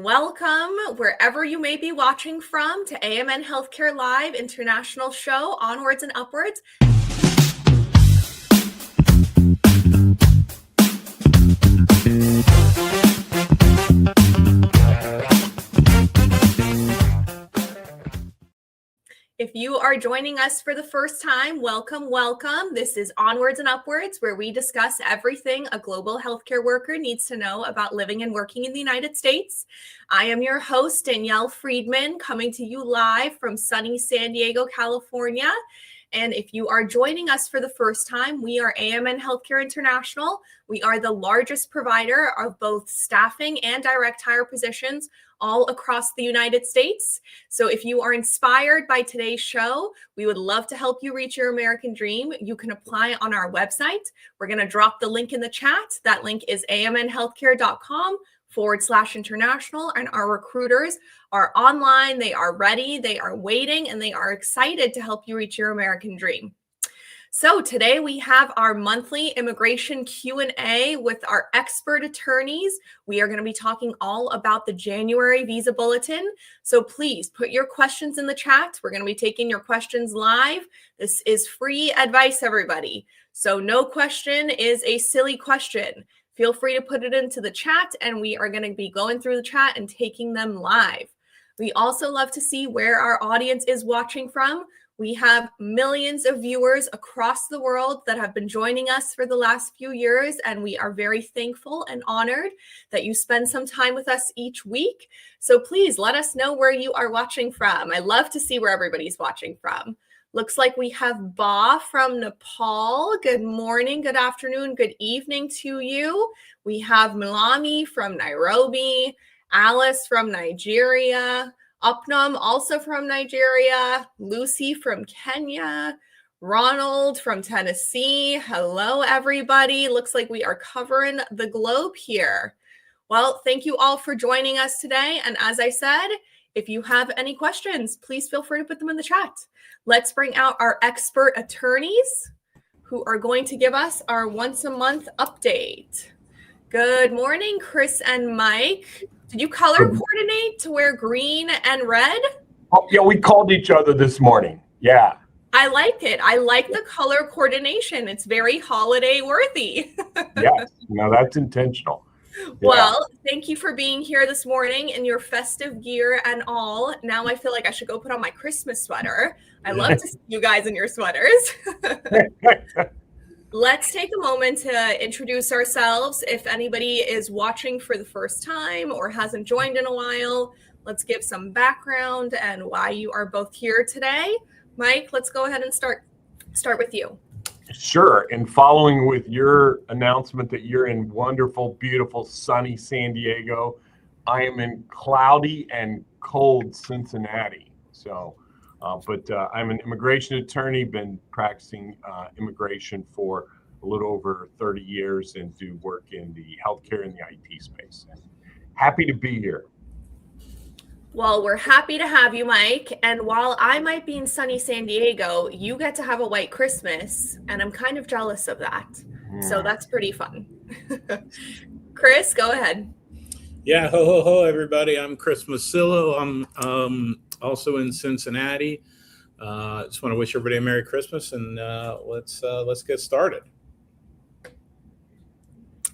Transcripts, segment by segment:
welcome wherever you may be watching from to AMN Healthcare Live International Show, Onwards and Upwards. If you are joining us for the first time, welcome, welcome. This is Onwards and Upwards, where we discuss everything a global healthcare worker needs to know about living and working in the United States. I am your host, Danielle Friedman, coming to you live from sunny San Diego, California. And if you are joining us for the first time, we are AMN Healthcare International. We are the largest provider of both staffing and direct hire positions all across the United States. So if you are inspired by today's show, we would love to help you reach your American dream. You can apply on our website. We're going to drop the link in the chat. That link is amnhealthcare.com/international. And our recruiters are online. They are ready. They are waiting, and they are excited to help you reach your American dream. So today we have our monthly immigration Q&A with our expert attorneys. We are going to be talking all about the January visa bulletin. So please put your questions in the chat. We're going to be taking your questions live. This is free advice, everybody. So no question is a silly question. Feel free to put it into the chat, and we are going to be going through the chat and taking them live. We also love to see where our audience is watching from. We have millions of viewers across the world that have been joining us for the last few years, and we are very thankful and honored that you spend some time with us each week. So please let us know where you are watching from. I love to see where everybody's watching from. Looks like we have Ba from Nepal. Good morning, good afternoon, good evening to you. We have Milami from Nairobi, Alice from Nigeria, Upnam, also from Nigeria, Lucy from Kenya, Ronald from Tennessee. Hello, everybody. Looks like we are covering the globe here. Well, thank you all for joining us today. And as I said, if you have any questions, please feel free to put them in the chat. Let's bring out our expert attorneys who are going to give us our once a month update. Good morning, Chris and Mike. Did you color coordinate to wear green and red? Oh, yeah, we called each other this morning. Yeah. I like it. I like the color coordination. It's very holiday worthy. Yes, no, that's intentional. Yeah. Well, thank you for being here this morning in your festive gear and all. Now I feel like I should go put on my Christmas sweater. I love to see you guys in your sweaters. Let's take a moment to introduce ourselves. If anybody is watching for the first time or hasn't joined in a while, let's give some background and why you are both here today. Mike, let's go ahead and start with you. Sure. And following with your announcement that you're in wonderful, beautiful, sunny San Diego, I am in cloudy and cold Cincinnati. So, but I'm an immigration attorney, been practicing immigration for a little over 30 years and do work in the healthcare and the IT space. Happy to be here. Well, we're happy to have you, Mike. And while I might be in sunny San Diego, you get to have a white Christmas, and I'm kind of jealous of that. So that's pretty fun. Chris, go ahead. Yeah, ho, ho, ho, everybody. I'm Chris Musillo. I'm also in Cincinnati. Just want to wish everybody a Merry Christmas, and let's get started.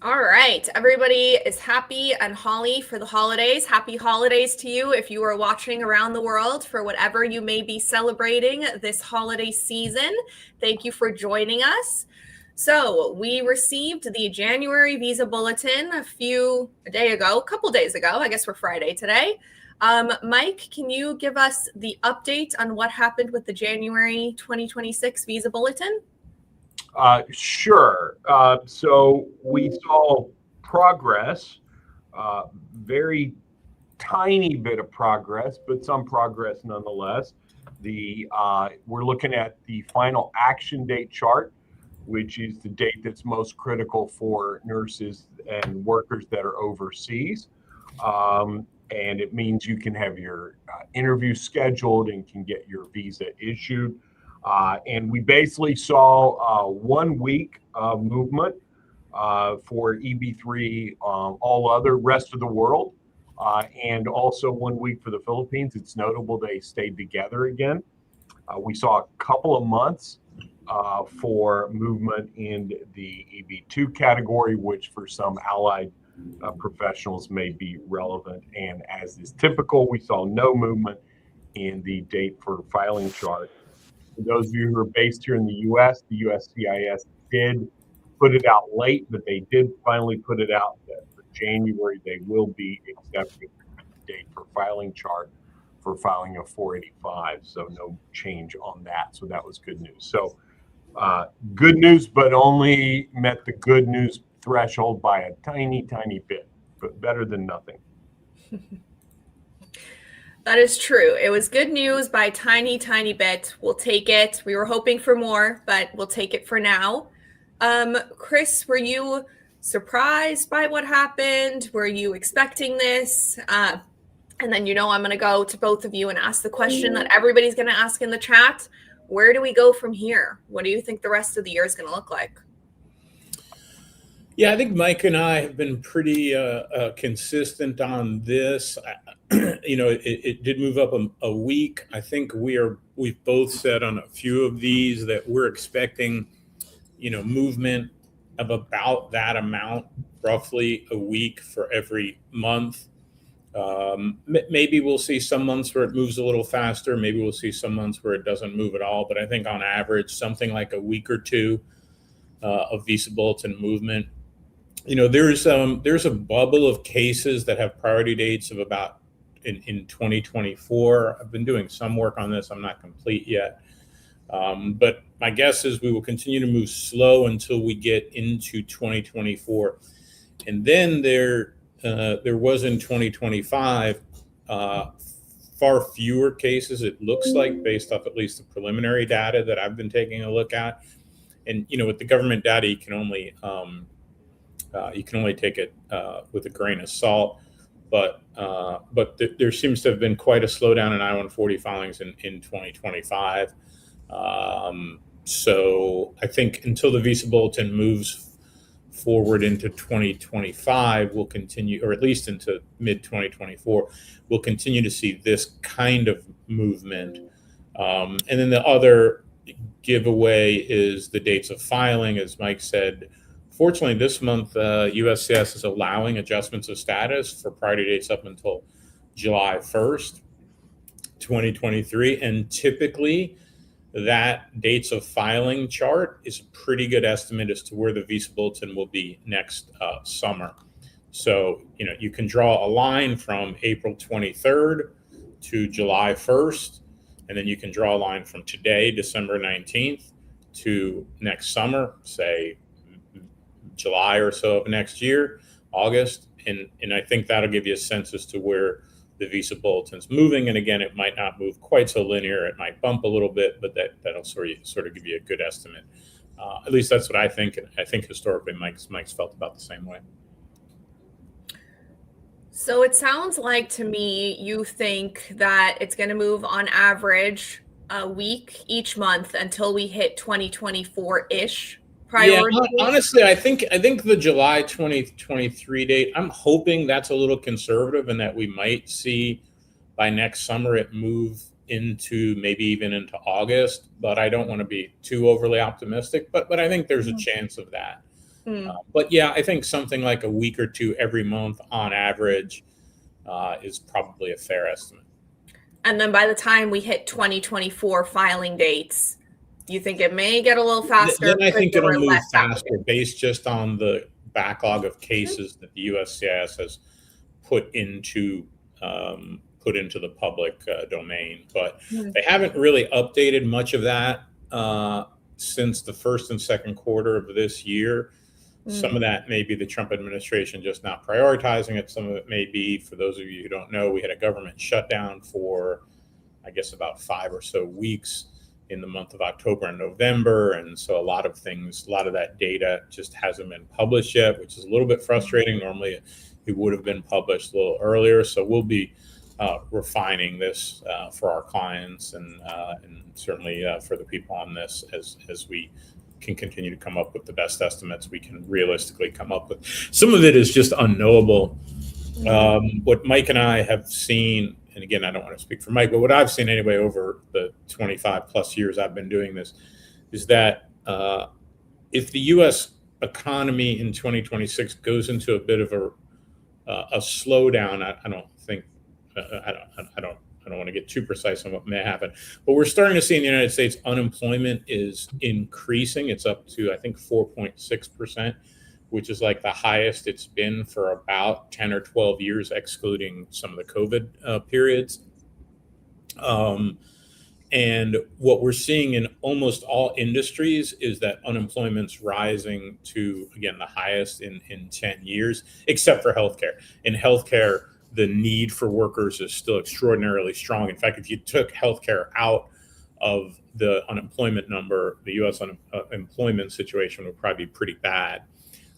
All right, everybody is happy and holly for the holidays. Happy holidays to you if you are watching around the world for whatever you may be celebrating this holiday season. Thank you for joining us. So we received the January visa bulletin a couple days ago. I guess we're Friday today. Mike, can you give us the update on what happened with the January 2026 visa bulletin? Sure. So we saw progress, very tiny bit of progress, but some progress nonetheless. We're looking at the final action date chart, which is the date that's most critical for nurses and workers that are overseas. And it means you can have your interview scheduled and can get your visa issued. And we basically saw 1 week of movement for EB3, all other rest of the world. and also 1 week for the Philippines. It's notable they stayed together again. We saw a couple of months for movement in the EB2 category, which for some allied professionals may be relevant. And as is typical, we saw no movement in the date for filing chart. For those of you who are based here in the U.S., the USCIS did put it out late, but they did finally put it out that for January they will be accepting the date for filing chart for filing a 485. So no change on that. So that was good news. So good news, but only met the good news threshold by a tiny, tiny bit, but better than nothing. That is true. It was good news by a tiny, tiny bit. We'll take it. We were hoping for more, but we'll take it for now. Chris, were you surprised by what happened? Were you expecting this? And then, I'm going to go to both of you and ask the question that everybody's going to ask in the chat. Where do we go from here? What do you think the rest of the year is going to look like? Yeah, I think Mike and I have been pretty consistent on this. It did move up a week. I think we've both said on a few of these that we're expecting, movement of about that amount, roughly a week for every month. Maybe we'll see some months where it moves a little faster. Maybe we'll see some months where it doesn't move at all. But I think on average, something like a week or two of Visa Bulletin movement. There's a bubble of cases that have priority dates of about in 2024. I've been doing some work on this. I'm not complete yet. But my guess is we will continue to move slow until we get into 2024. And then there was in 2025 far fewer cases, it looks like, based off at least the preliminary data that I've been taking a look at. And with the government data, you can only take it with a grain of salt. But there seems to have been quite a slowdown in I-140 filings in 2025. So I think until the Visa Bulletin moves forward into 2025, we'll continue, or at least into mid-2024, we'll continue to see this kind of movement. And then the other giveaway is the dates of filing. As Mike said, fortunately, this month, USCIS is allowing adjustments of status for priority dates up until July 1st, 2023. And typically, that dates of filing chart is a pretty good estimate as to where the Visa Bulletin will be next summer. So, you can draw a line from April 23rd to July 1st, and then you can draw a line from today, December 19th, to next summer, say July or so of next year, August. And I think that'll give you a sense as to where the Visa Bulletin's moving. And again, it might not move quite so linear. It might bump a little bit, but that'll sort of give you a good estimate. At least that's what I think. And I think historically Mike's felt about the same way. So it sounds like to me, you think that it's going to move on average a week each month until we hit 2024-ish priority. Yeah, honestly, I think the July 2023 date, I'm hoping that's a little conservative and that we might see by next summer it move into maybe even into August, but I don't want to be too overly optimistic, but I think there's a chance of that. But yeah, I think something like a week or two every month on average is probably a fair estimate. And then by the time we hit 2024 filing dates, you think it may get a little faster? Then I think it'll move faster based just on the backlog of cases that the USCIS has put into the public domain. But they haven't really updated much of that since the first and second quarter of this year. Some of that may be the Trump administration just not prioritizing it. Some of it may be, for those of you who don't know, we had a government shutdown for, I guess, about 5 or so weeks in the month of October and November. And so a lot of that data just hasn't been published yet, which is a little bit frustrating. Normally it would have been published a little earlier. So we'll be refining this for our clients and certainly for the people on this as we can continue to come up with the best estimates we can realistically come up with. Some of it is just unknowable What Mike and I have seen, and again, I don't want to speak for Mike, but what I've seen anyway over the 25 plus years I've been doing this is that if the U.S. economy in 2026 goes into a bit of a slowdown, I don't think I don't want to get too precise on what may happen, but we're starting to see in the United States unemployment is increasing. It's up to I think 4.6%, which is like the highest it's been for about 10 or 12 years, excluding some of the COVID periods. And what we're seeing in almost all industries is that unemployment's rising to, again, the highest in 10 years, except for healthcare. In healthcare, the need for workers is still extraordinarily strong. In fact, if you took healthcare out of the unemployment number, the U.S. Employment situation would probably be pretty bad.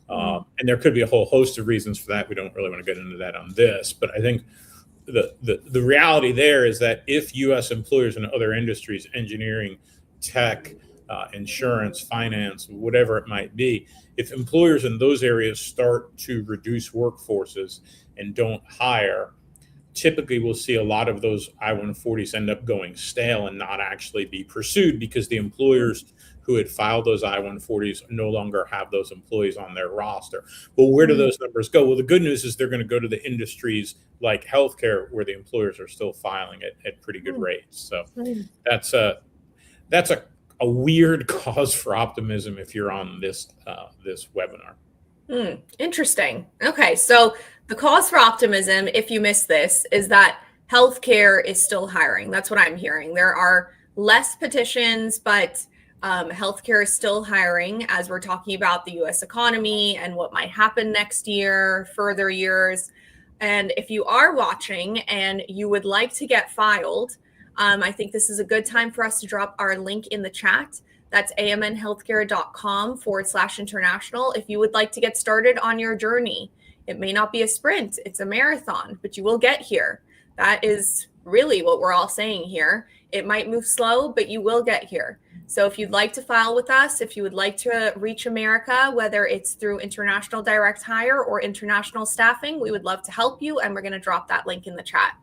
And there could be a whole host of reasons for that. We don't really want to get into that on this, but I think the reality there is that if U.S. employers in other industries, engineering, tech, insurance, finance, whatever it might be, if employers in those areas start to reduce workforces and don't hire, typically we'll see a lot of those I-140s end up going stale and not actually be pursued because the employers who had filed those I-140s no longer have those employees on their roster. Well, where do those numbers go? Well, the good news is they're going to go to the industries like healthcare where the employers are still filing at pretty good rates. So that's a weird cause for optimism if you're on this webinar. Interesting. Okay, so the cause for optimism, if you missed this, is that healthcare is still hiring. That's what I'm hearing. There are less petitions, but healthcare is still hiring as we're talking about the U.S. economy and what might happen next year, further years. And if you are watching and you would like to get filed, I think this is a good time for us to drop our link in the chat. That's amnhealthcare.com/international. If you would like to get started on your journey, it may not be a sprint, it's a marathon, but you will get here. That is really what we're all saying here. It might move slow, but you will get here. So if you'd like to file with us, if you would like to reach America, whether it's through international direct hire or international staffing, we would love to help you. And we're going to drop that link in the chat.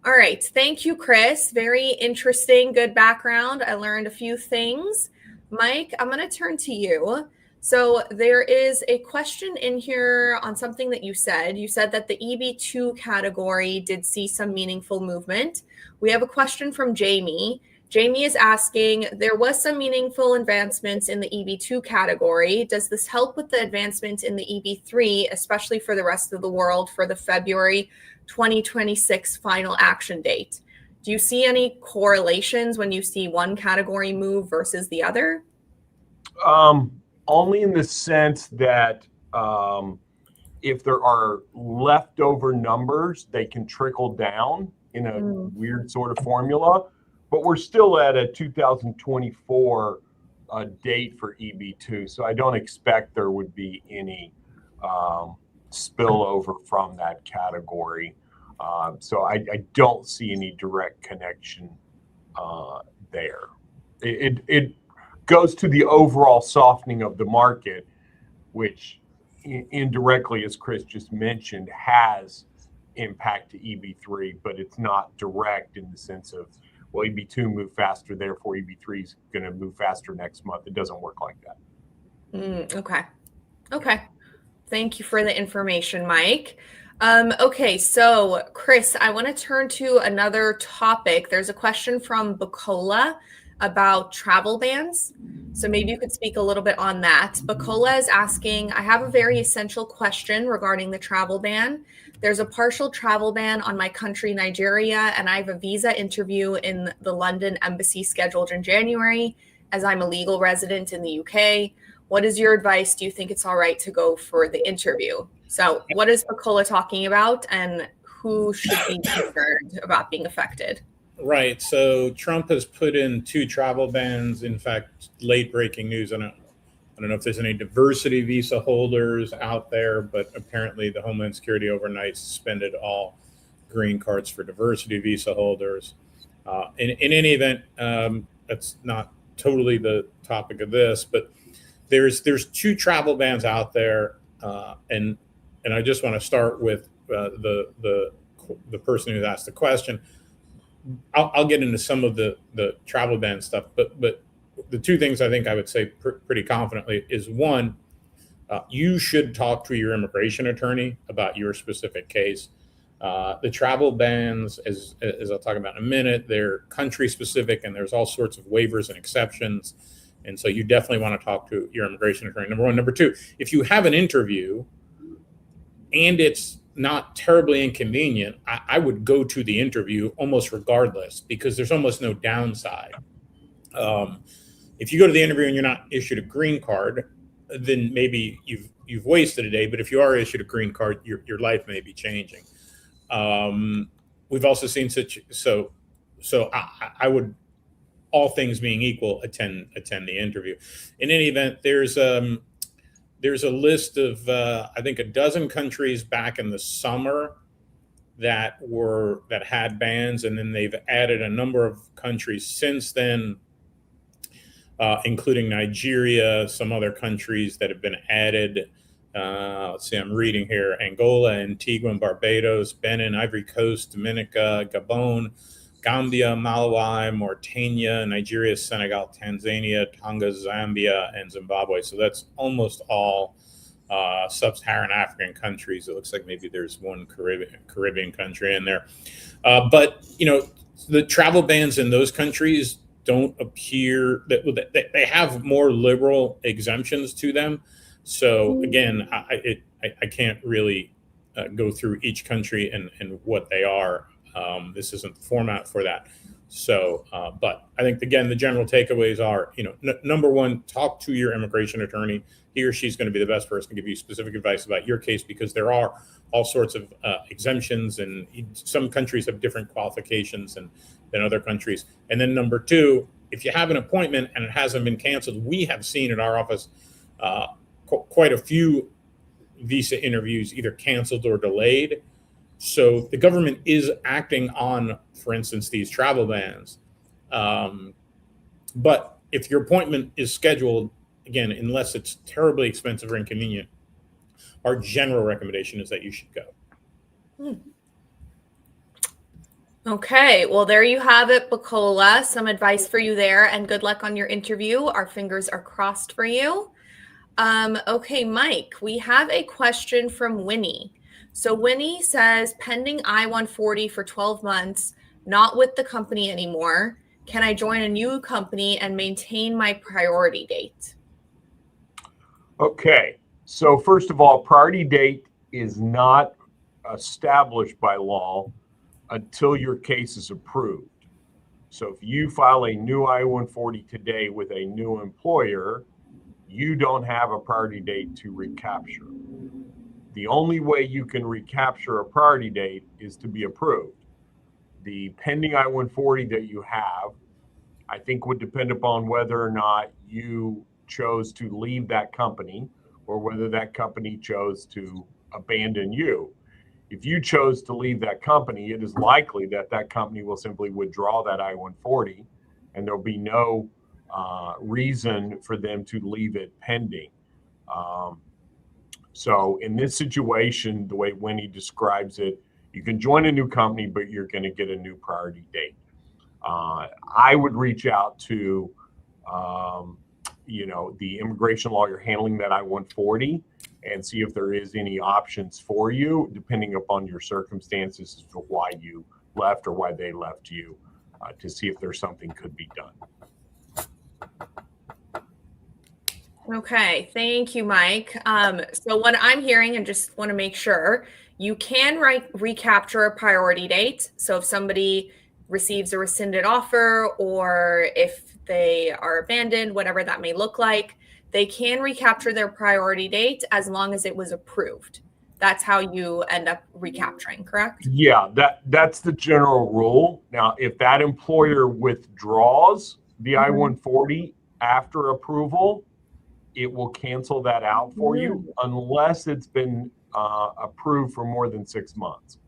All right. Thank you, Chris. Very interesting. Good background. I learned a few things. Mike, I'm going to turn to you. So there is a question in here on something that you said. You said that the EB2 category did see some meaningful movement. We have a question from Jamie. Jamie is asking, there was some meaningful advancements in the EB2 category. Does this help with the advancement in the EB3, especially for the rest of the world for the February 2026 final action date? Do you see any correlations when you see one category move versus the other? Only in the sense that if there are leftover numbers, they can trickle down in a weird sort of formula. But we're still at a 2024 date for EB2, so I don't expect there would be any spillover from that category. So I don't see any direct connection there. It goes to the overall softening of the market, which indirectly, as Chris just mentioned, has impact to EB3, but it's not direct in the sense of, well, EB2 moved faster, therefore EB3 is going to move faster next month. It doesn't work like that. Okay. Thank you for the information, Mike. Okay, so Chris, I want to turn to another topic. There's a question from Bacola about travel bans. So maybe you could speak a little bit on that. Bacola is asking, I have a very essential question regarding the travel ban. There's a partial travel ban on my country, Nigeria, and I have a visa interview in the London embassy scheduled in January, as I'm a legal resident in the UK. What is your advice? Do you think it's all right to go for the interview? So what is Bacola talking about, and who should be concerned about being affected? Right. So Trump has put in 2 travel bans. In fact, late breaking news. I don't know if there's any diversity visa holders out there, but apparently the Homeland Security overnight suspended all green cards for diversity visa holders. In any event, that's not totally the topic of this, but there's 2 travel bans out there, and I just want to start with the person who asked the question. I'll get into some of the travel ban stuff, but the two things I think I would say pretty confidently is one, you should talk to your immigration attorney about your specific case. The travel bans, as I'll talk about in a minute, they're country specific, and there's all sorts of waivers and exceptions. And so you definitely want to talk to your immigration attorney, number one. Number two, if you have an interview and it's not terribly inconvenient, I would go to the interview almost regardless, because there's almost no downside. If you go to the interview and you're not issued a green card, then maybe you've wasted a day. But if you are issued a green card, your life may be changing. We've also seen so I would, all things being equal, attend the interview. In any event, there's a list of I think a dozen countries back in the summer that had bans, and then they've added a number of countries since then, including Nigeria, some other countries that have been added. Let's see, I'm reading here: Angola, Antigua and Barbados, Benin, Ivory Coast, Dominica, Gabon, Gambia, Malawi, Mauritania, Nigeria, Senegal, Tanzania, Tonga, Zambia, and Zimbabwe. So that's almost all sub-Saharan African countries. It looks like maybe there's one Caribbean country in there. But, the travel bans in those countries don't appear that they have more liberal exemptions to them. So again, I can't really go through each country and what they are. This isn't the format for that. So, but I think, again, the general takeaways are, number one, talk to your immigration attorney. He or she's going to be the best person to give you specific advice about your case, because there are all sorts of exemptions, and some countries have different qualifications than other countries. And then number two, if you have an appointment and it hasn't been canceled, we have seen at our office quite a few visa interviews either canceled or delayed. So the government is acting on, for instance, these travel bans. But if your appointment is scheduled, again, unless it's terribly expensive or inconvenient, our general recommendation is that you should go. Okay, well, there you have it, Bacola. Some advice for you there, and good luck on your interview. Our fingers are crossed for you. Okay, Mike, we have a question from Winnie. So Winnie says, pending I-140 for 12 months, not with the company anymore. Can I join a new company and maintain my priority date? Okay, so first of all, priority date is not established by law until your case is approved. So if you file a new I-140 today with a new employer, you don't have a priority date to recapture. The only way you can recapture a priority date is to be approved. The pending I-140 that you have, I think, would depend upon whether or not you chose to leave that company or whether that company chose to abandon you. If you chose to leave that company, it is likely that that company will simply withdraw that I-140, and there'll be no reason for them to leave it pending. So in this situation, the way Winnie describes it, you can join a new company, but you're going to get a new priority date. I would reach out to, the immigration lawyer handling that I-140 and see if there is any options for you, depending upon your circumstances, as to why you left or why they left you, to see if there's something could be done. Okay, thank you, Mike. So what I'm hearing, and just want to make sure, you can recapture a priority date. So if somebody receives a rescinded offer, or if they are abandoned, whatever that may look like, they can recapture their priority date as long as it was approved. That's how you end up recapturing, correct? Yeah, that's the general rule. Now, if that employer withdraws the I-140 after approval, it will cancel that out for you unless it's been approved for more than 6 months.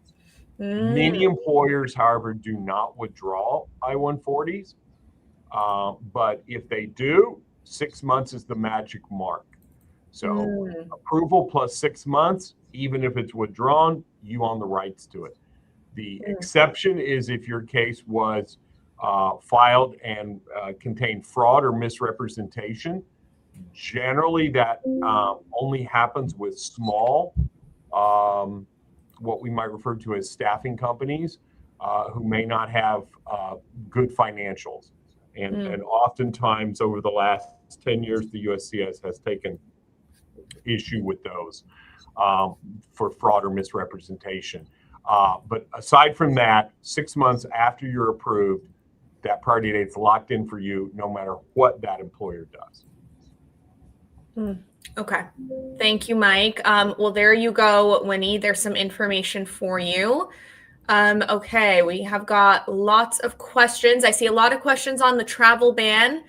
Many employers, however, do not withdraw I-140s. But if they do, 6 months is the magic mark. So approval plus 6 months, even if it's withdrawn, you own the rights to it. The exception is if your case was filed and contained fraud or misrepresentation. Generally, that only happens with small, what we might refer to as staffing companies, who may not have good financials. And oftentimes over the last 10 years, the USCIS has taken issue with those for fraud or misrepresentation. But aside from that, 6 months after you're approved, that priority date's locked in for you no matter what that employer does. Okay. Thank you, Mike. Well, there you go, Winnie. There's some information for you. Okay, we have got lots of questions. I see a lot of questions on the travel ban.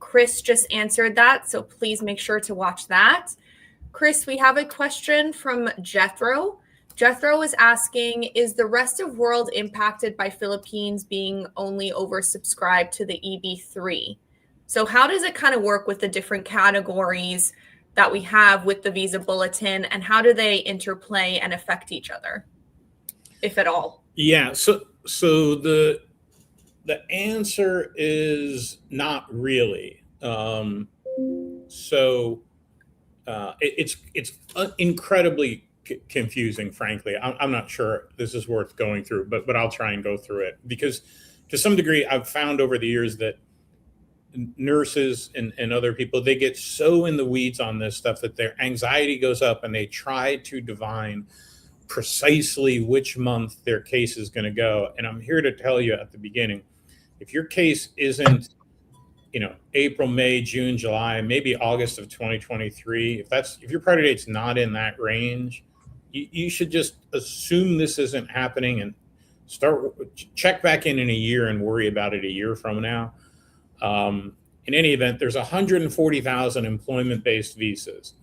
Chris just answered that, so please make sure to watch that. Chris, we have a question from Jethro. Jethro is asking, is the rest of world impacted by Philippines being only oversubscribed to the EB3? So how does it kind of work with the different categories that we have with the visa bulletin, and how do they interplay and affect each other, if at all? Yeah, so the answer is not really. It's incredibly confusing, frankly. I'm not sure this is worth going through, but I'll try and go through it, because to some degree I've found over the years that nurses and other people, they get so in the weeds on this stuff that their anxiety goes up and they try to divine precisely which month their case is going to go. And I'm here to tell you at the beginning, if your case isn't, April, May, June, July, maybe August of 2023, if your priority date's not in that range, you should just assume this isn't happening and check back in a year and worry about it a year from now. In any event, there's 140,000 employment-based visas.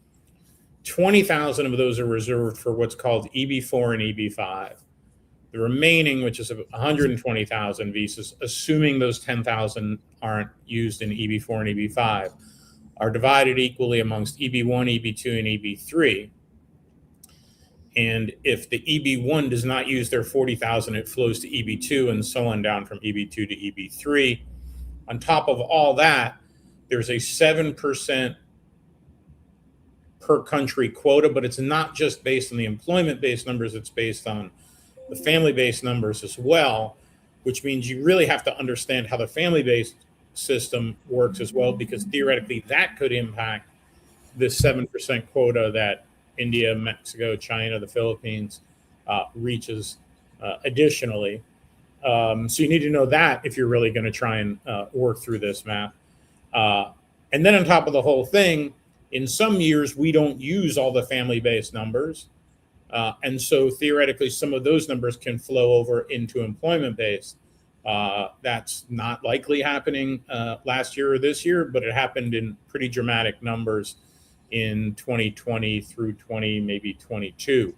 20,000 of those are reserved for what's called EB4 and EB5. The remaining, which is 120,000 visas, assuming those 10,000 aren't used in EB4 and EB5, are divided equally amongst EB1, EB2, and EB3. And if the EB1 does not use their 40,000, it flows to EB2 and so on down from EB2 to EB3. On top of all that, there's a 7% per country quota, but it's not just based on the employment-based numbers, it's based on the family-based numbers as well, which means you really have to understand how the family-based system works as well, because theoretically that could impact this 7% quota that India, Mexico, China, the Philippines reaches additionally. So you need to know that if you're really going to try and work through this math. And then on top of the whole thing, in some years, we don't use all the family-based numbers. And so theoretically, some of those numbers can flow over into employment-based. That's not likely happening last year or this year, but it happened in pretty dramatic numbers in 2020 through maybe 22,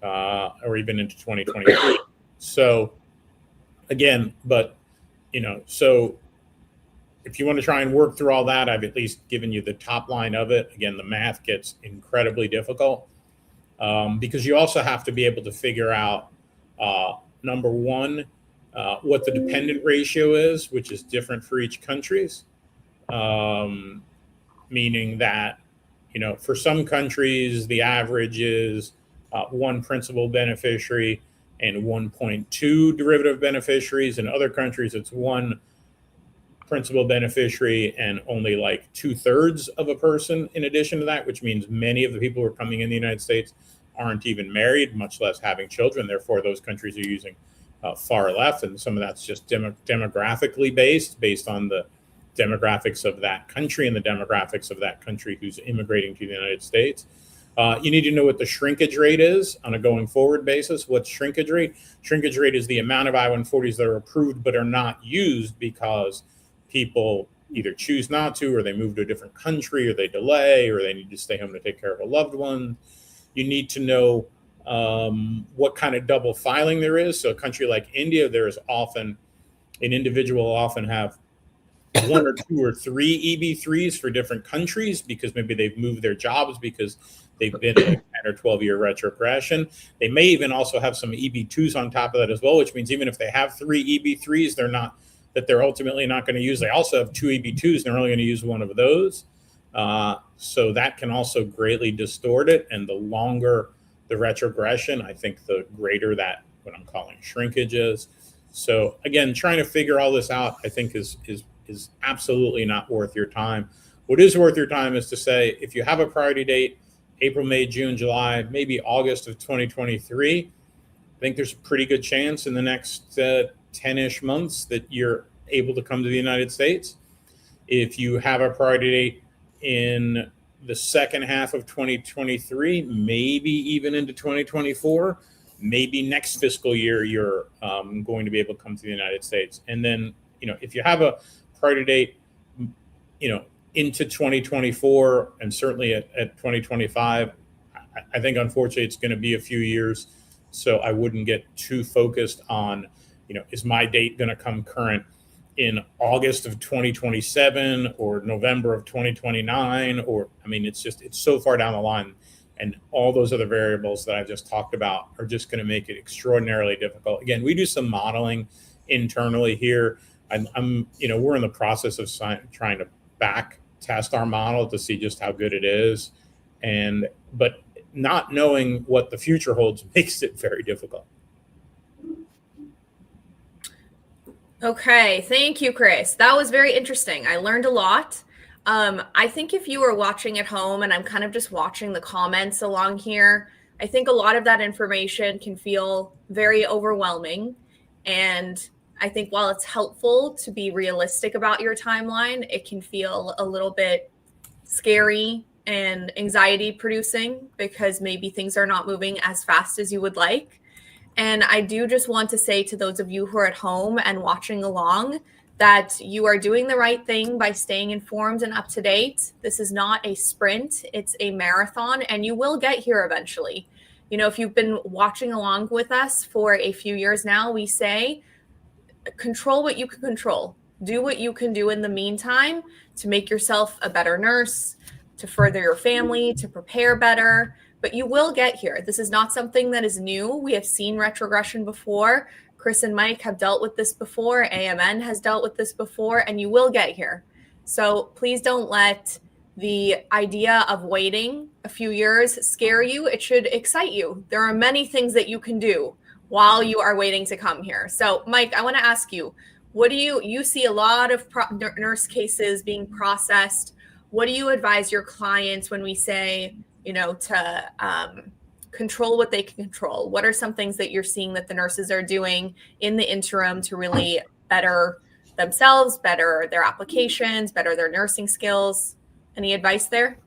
or even into 2023. So again, so if you want to try and work through all that, I've at least given you the top line of it. Again, the math gets incredibly difficult because you also have to be able to figure out, number one, what the dependent ratio is, which is different for each countries, meaning that, for some countries, the average is one principal beneficiary and 1.2 derivative beneficiaries. In other countries, it's one principal beneficiary and only like 2/3 of a person in addition to that, which means many of the people who are coming in the United States aren't even married, much less having children. Therefore, those countries are using far left, and some of that's just demographically based on the demographics of that country and the demographics of that country who's immigrating to the United States. You need to know what the shrinkage rate is on a going forward basis. What's shrinkage rate? Shrinkage rate is the amount of I-140s that are approved but are not used because people either choose not to, or they move to a different country, or they delay, or they need to stay home to take care of a loved one. You need to know what kind of double filing there is. So a country like India, there is often, an individual will often have one or two or three EB3s for different countries because maybe they've moved their jobs because they've been in a 10 or 12-year retrogression. They may even also have some EB2s on top of that as well, which means even if they have three EB3s, they're ultimately not going to use. They also have two EB2s, and they're only going to use one of those. So that can also greatly distort it. And the longer the retrogression, I think the greater that what I'm calling shrinkage is. So again, trying to figure all this out, I think is absolutely not worth your time. What is worth your time is to say, if you have a priority date, April, May, June, July, maybe August of 2023, I think there's a pretty good chance in the next 10-ish months that you're able to come to the United States. If you have a priority date in the second half of 2023, maybe even into 2024, maybe next fiscal year, you're going to be able to come to the United States. And then, if you have a priority date, into 2024 and certainly at 2025, I think unfortunately it's going to be a few years. So I wouldn't get too focused on, is my date going to come current in August of 2027 or November of 2029? It's so far down the line. And all those other variables that I've just talked about are just going to make it extraordinarily difficult. Again, we do some modeling internally here. We're in the process of trying to back test our model to see just how good it is. But not knowing what the future holds makes it very difficult. Okay, thank you, Chris. That was very interesting. I learned a lot. I think if you were watching at home, and I'm kind of just watching the comments along here, I think a lot of that information can feel very overwhelming. And I think while it's helpful to be realistic about your timeline, it can feel a little bit scary and anxiety producing because maybe things are not moving as fast as you would like. And I do just want to say to those of you who are at home and watching along that you are doing the right thing by staying informed and up to date. This is not a sprint, it's a marathon, and you will get here eventually. If you've been watching along with us for a few years now, we say, control what you can control. Do what you can do in the meantime to make yourself a better nurse, to further your family, to prepare better. But you will get here. This is not something that is new. We have seen retrogression before. Chris and Mike have dealt with this before. AMN has dealt with this before, and you will get here. So please don't let the idea of waiting a few years scare you. It should excite you. There are many things that you can do while you are waiting to come here. So Mike, I want to ask you, what do you see a lot of nurse cases being processed? What do you advise your clients when we say, to control what they can control? What are some things that you're seeing that the nurses are doing in the interim to really better themselves, better their applications, better their nursing skills? Any advice there?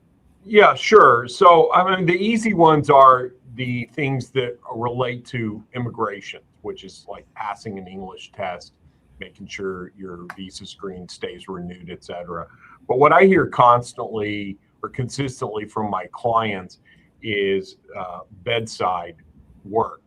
Yeah, sure. So, the easy ones are the things that relate to immigration, which is like passing an English test, making sure your visa screen stays renewed, et cetera. But what I hear constantly or consistently from my clients is bedside work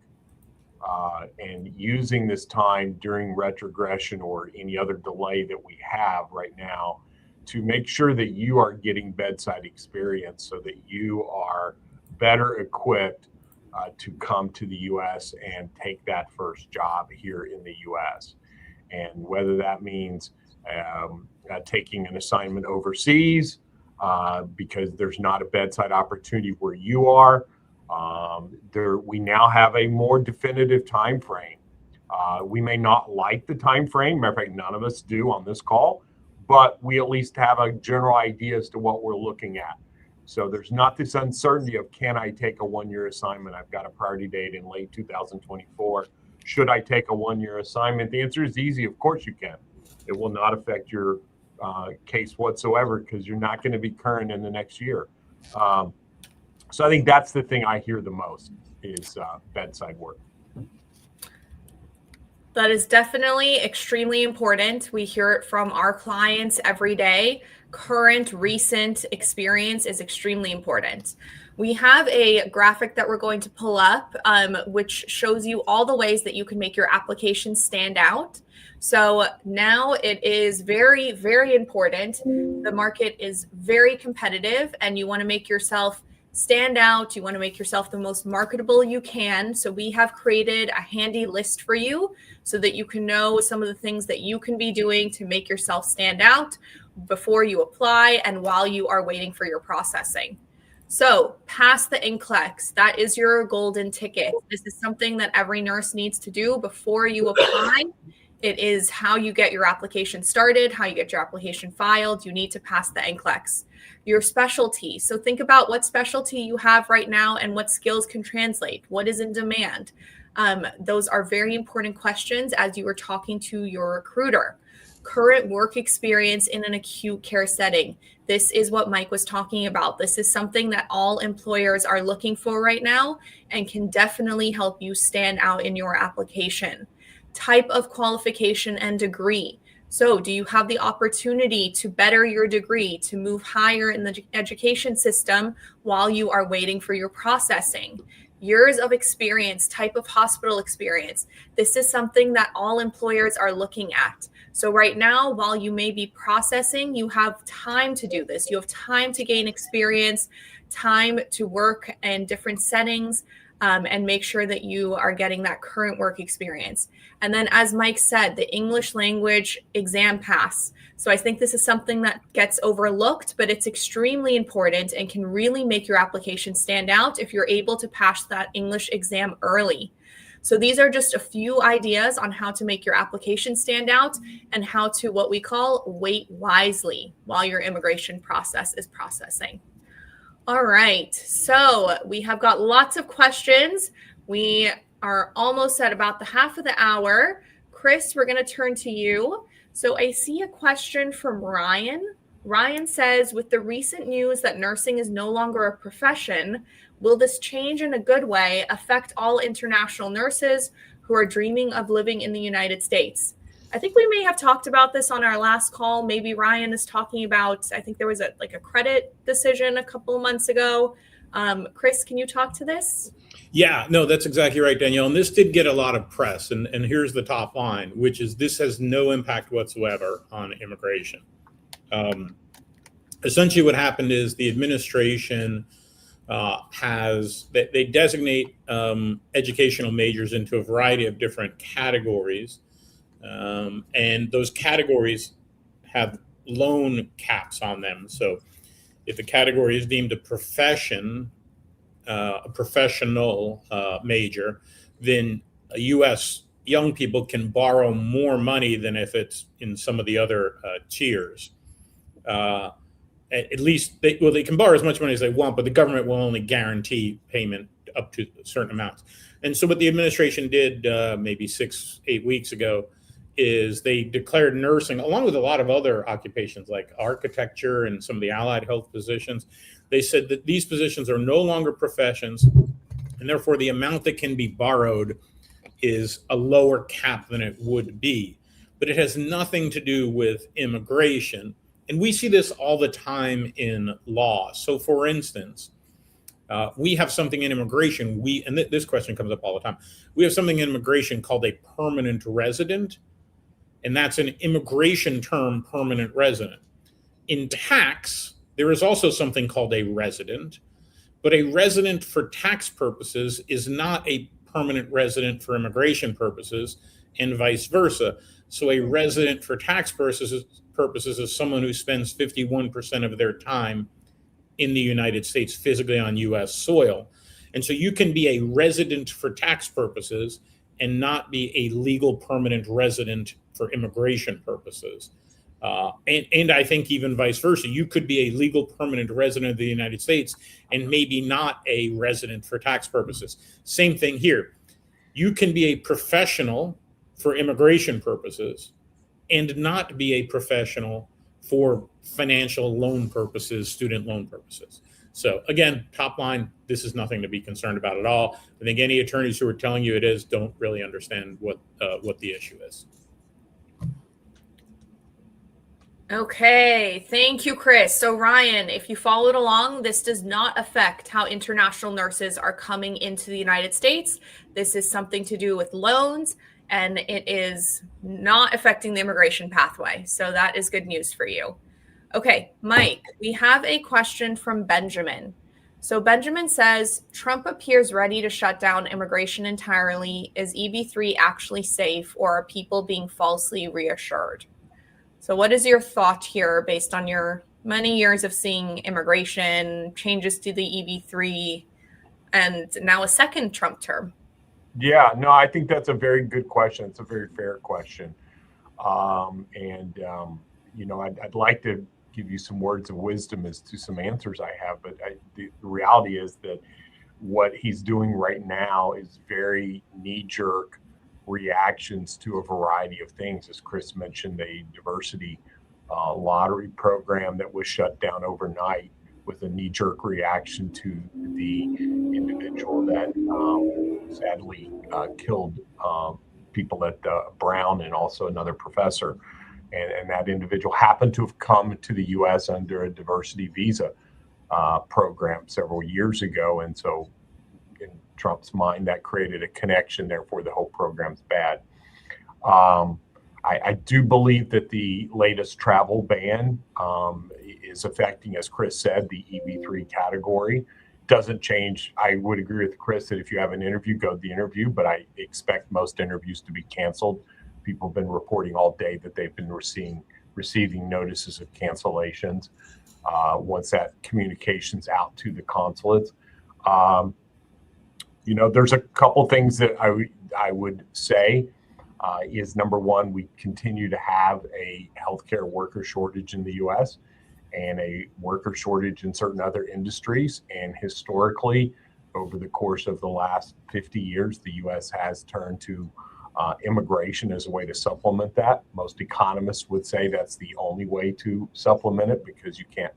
and using this time during retrogression or any other delay that we have right now to make sure that you are getting bedside experience so that you are better equipped to come to the U.S. and take that first job here in the U.S. And whether that means taking an assignment overseas, because there's not a bedside opportunity where you are. We now have a more definitive time frame. We may not like the time frame. Matter of fact, none of us do on this call, but we at least have a general idea as to what we're looking at. So there's not this uncertainty of, can I take a one-year assignment? I've got a priority date in late 2024. Should I take a one-year assignment? The answer is easy. Of course you can. It will not affect your case whatsoever because you're not going to be current in the next year. So I think that's the thing I hear the most is bedside work. That is definitely extremely important. We hear it from our clients every day. Current, recent experience is extremely important. We have a graphic that we're going to pull up, which shows you all the ways that you can make your application stand out. So now it is very, very important. The market is very competitive, and you want to make yourself stand out. You want to make yourself the most marketable you can. So we have created a handy list for you so that you can know some of the things that you can be doing to make yourself stand out before you apply and while you are waiting for your processing. So pass the NCLEX. That is your golden ticket. This is something that every nurse needs to do before you apply. It is how you get your application started, how you get your application filed. You need to pass the NCLEX. Your specialty. So think about what specialty you have right now and what skills can translate. What is in demand? Those are very important questions as you are talking to your recruiter. Current work experience in an acute care setting. This is what Mike was talking about. This is something that all employers are looking for right now and can definitely help you stand out in your application. Type of qualification and degree. So do you have the opportunity to better your degree, to move higher in the education system while you are waiting for your processing? Years of experience, type of hospital experience. This is something that all employers are looking at. So right now, while you may be processing, you have time to do this. You have time to gain experience, time to work in different settings, and make sure that you are getting that current work experience. And then, as Mike said, the English language exam pass. So I think this is something that gets overlooked, but it's extremely important and can really make your application stand out if you're able to pass that English exam early. So these are just a few ideas on how to make your application stand out and how to, what we call, wait wisely while your immigration process is processing. All right, so we have got lots of questions. We are almost at about the half of the hour. Chris, we're going to turn to you. So I see a question from Ryan. Ryan says, with the recent news that nursing is no longer a profession, will this change in a good way affect all international nurses who are dreaming of living in the United States? I think we may have talked about this on our last call. Maybe Ryan is talking about, I think there was a credit decision a couple of months ago. Chris, can you talk to this? Yeah, no, that's exactly right, Danielle. And this did get a lot of press. And here's the top line, which is this has no impact whatsoever on immigration. Essentially what happened is the administration they designate educational majors into a variety of different categories. And those categories have loan caps on them. So if a category is deemed a profession, a professional major, then U.S. young people can borrow more money than if it's in some of the other tiers. At least they can borrow as much money as they want, but the government will only guarantee payment up to certain amounts. And so what the administration did maybe 6-8 weeks ago is they declared nursing, along with a lot of other occupations like architecture and some of the allied health positions. They said that these positions are no longer professions, and therefore the amount that can be borrowed is a lower cap than it would be. But it has nothing to do with immigration. And we see this all the time in law. So for instance, we have something in immigration, this question comes up all the time. We have something in immigration called a permanent resident, and that's an immigration term, permanent resident. In tax, there is also something called a resident, but a resident for tax purposes is not a permanent resident for immigration purposes, and vice versa. So a resident for tax purposes is someone who spends 51% of their time in the United States, physically on U.S. soil. And so you can be a resident for tax purposes and not be a legal permanent resident for immigration purposes. And I think even vice versa, you could be a legal permanent resident of the United States and maybe not a resident for tax purposes. Same thing here. You can be a professional for immigration purposes and not be a professional for financial loan purposes, student loan purposes. So again, top line, this is nothing to be concerned about at all. I think any attorneys who are telling you it is don't really understand what the issue is. Okay, thank you, Chris. So Ryan, if you followed along, this does not affect how international nurses are coming into the United States. This is something to do with loans, and it is not affecting the immigration pathway. So that is good news for you. Okay, Mike, we have a question from Benjamin. So Benjamin says, Trump appears ready to shut down immigration entirely. Is EB3 actually safe, or are people being falsely reassured? So what is your thought here based on your many years of seeing immigration, changes to the EB3, and now a second Trump term? Yeah, no, I think that's a very good question. It's a very fair question. I'd like to give you some words of wisdom as to some answers I have, but the reality is that what he's doing right now is very knee-jerk reactions to a variety of things. As Chris mentioned, a diversity lottery program that was shut down overnight with a knee-jerk reaction to the individual that sadly killed people at Brown and also another professor. And that individual happened to have come to the U.S. under a diversity visa program several years ago. And so in Trump's mind, that created a connection. Therefore, the whole program's bad. I do believe that the latest travel ban is affecting, as Chris said, the EB3 category. Doesn't change. I would agree with Chris that if you have an interview, go to the interview, but I expect most interviews to be canceled. People have been reporting all day that they've been receiving notices of cancellations once that communication's out to the consulates. There's a couple things that I would say is number one, we continue to have a healthcare worker shortage in the U.S. and a worker shortage in certain other industries. And historically, over the course of the last 50 years, the U.S. has turned to immigration as a way to supplement that. Most economists would say that's the only way to supplement it because you can't